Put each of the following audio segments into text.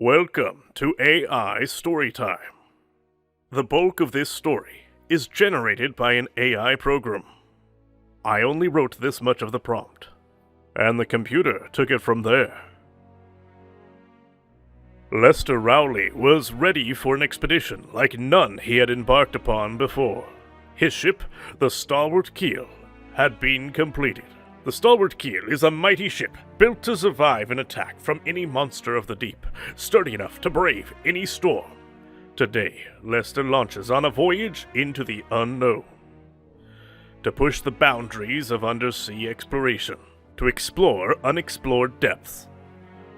Welcome to AI Storytime. The bulk of this story is generated by an AI program. I only wrote this much of the prompt, and the computer took it from there. Lester Rowley was ready for an expedition like none he had embarked upon before. His ship, the Stalwart Keel, had been completed. The Stalwart Keel is a mighty ship built to survive an attack from any monster of the deep, sturdy enough to brave any storm. Today, Lester launches on a voyage into the unknown, to push the boundaries of undersea exploration, to explore unexplored depths.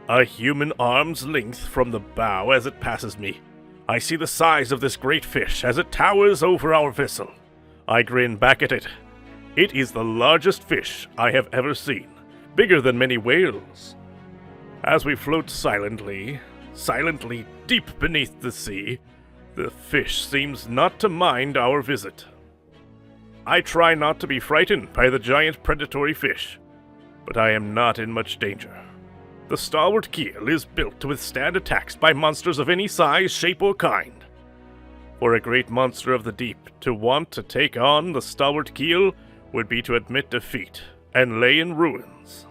A human arm's length from the bow as it passes me. I see the size of this great fish as it towers over our vessel. I grin back at it. It is the largest fish I have ever seen, bigger than many whales. As we float silently deep beneath the sea, the fish seems not to mind our visit. I try not to be frightened by the giant predatory fish, but I am not in much danger. The Stalwart Keel is built to withstand attacks by monsters of any size, shape, or kind. For a great monster of the deep to want to take on the Stalwart Keel would be to admit defeat and lay in ruins.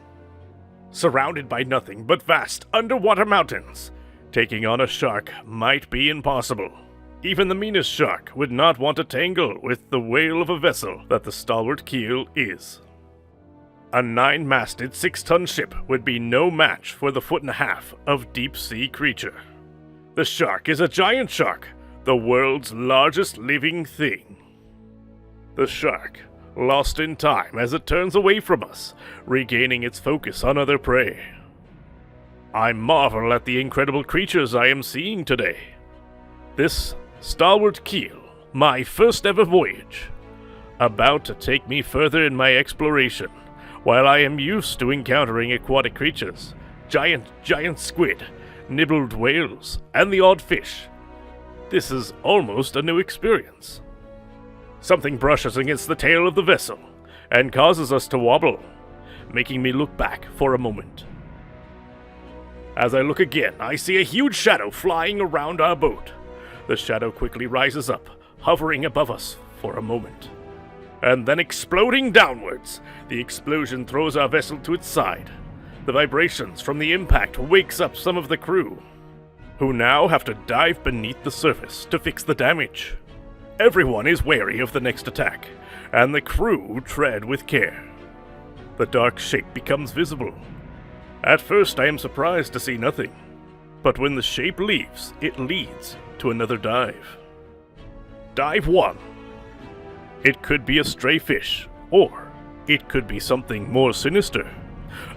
Surrounded by nothing but vast underwater mountains, taking on a shark might be impossible. Even the meanest shark would not want to tangle with the whale of a vessel that the Stalwart Keel is. A 9-masted, 6-ton ship would be no match for the 1.5 foot of deep-sea creature. The shark is a giant shark, the world's largest living thing. The shark, lost in time as it turns away from us, regaining its focus on other prey. I marvel at the incredible creatures I am seeing today. This Stalwart Keel, my first ever voyage, about to take me further in my exploration. While I am used to encountering aquatic creatures, giant squid, nibbled whales, and the odd fish, this is almost a new experience. Something brushes against the tail of the vessel and causes us to wobble, making me look back for a moment. As I look again, I see a huge shadow flying around our boat. The shadow quickly rises up, hovering above us for a moment, and then exploding downwards. The explosion throws our vessel to its side. The vibrations from the impact wakes up some of the crew, who now have to dive beneath the surface to fix the damage. Everyone is wary of the next attack, and the crew tread with care. The dark shape becomes visible. At first I am surprised to see nothing, but when the shape leaves, it leads to another dive. Dive 1. It could be a stray fish, or it could be something more sinister.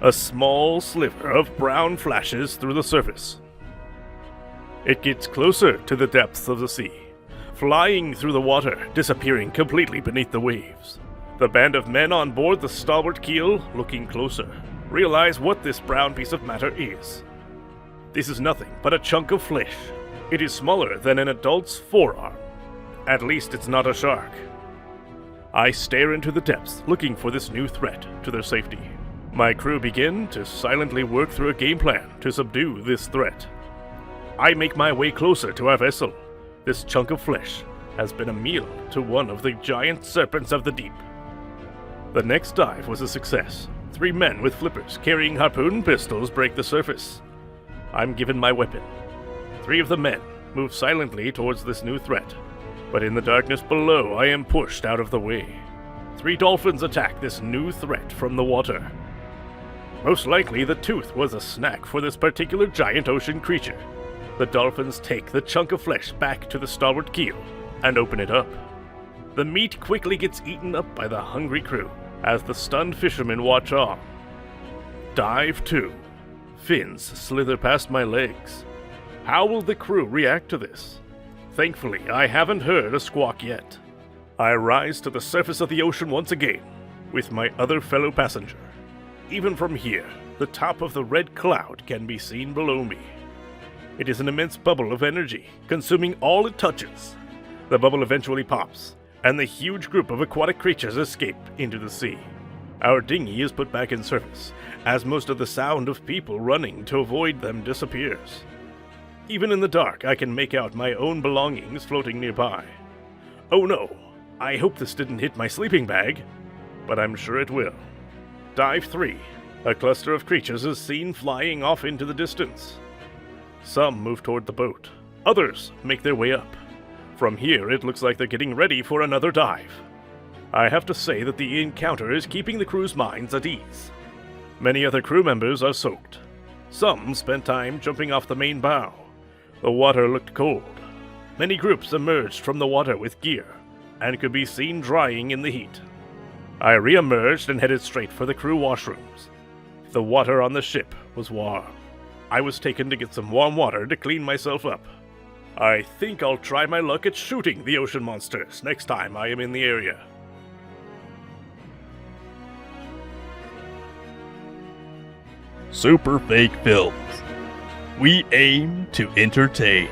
A small sliver of brown flashes through the surface. It gets closer to the depths of the sea, flying through the water, disappearing completely beneath the waves. The band of men on board the Stalwart Keel, looking closer, realize what this brown piece of matter is. This is nothing but a chunk of flesh. It is smaller than an adult's forearm. At least it's not a shark. I stare into the depths, looking for this new threat to their safety. My crew begin to silently work through a game plan to subdue this threat. I make my way closer to our vessel. This chunk of flesh has been a meal to one of the giant serpents of the deep. The next dive was a success. 3 men with flippers carrying harpoon pistols break the surface. I'm given my weapon. 3 of the men move silently towards this new threat, but in the darkness below I am pushed out of the way. 3 dolphins attack this new threat from the water. Most likely the tooth was a snack for this particular giant ocean creature. The dolphins take the chunk of flesh back to the Stalwart Keel and open it up. The meat quickly gets eaten up by the hungry crew as the stunned fishermen watch on. Dive 2. Fins slither past my legs. How will the crew react to this? Thankfully, I haven't heard a squawk yet. I rise to the surface of the ocean once again with my other fellow passenger. Even from here, the top of the red cloud can be seen below me. It is an immense bubble of energy, consuming all it touches. The bubble eventually pops, and the huge group of aquatic creatures escape into the sea. Our dinghy is put back in service, as most of the sound of people running to avoid them disappears. Even in the dark, I can make out my own belongings floating nearby. Oh no, I hope this didn't hit my sleeping bag, but I'm sure it will. Dive 3. A cluster of creatures is seen flying off into the distance. Some move toward the boat. Others make their way up. From here, it looks like they're getting ready for another dive. I have to say that the encounter is keeping the crew's minds at ease. Many other crew members are soaked. Some spent time jumping off the main bow. The water looked cold. Many groups emerged from the water with gear, and could be seen drying in the heat. I re-emerged and headed straight for the crew washrooms. The water on the ship was warm. I was taken to get some warm water to clean myself up. I think I'll try my luck at shooting the ocean monsters next time I am in the area. Super Fake Films. We aim to entertain.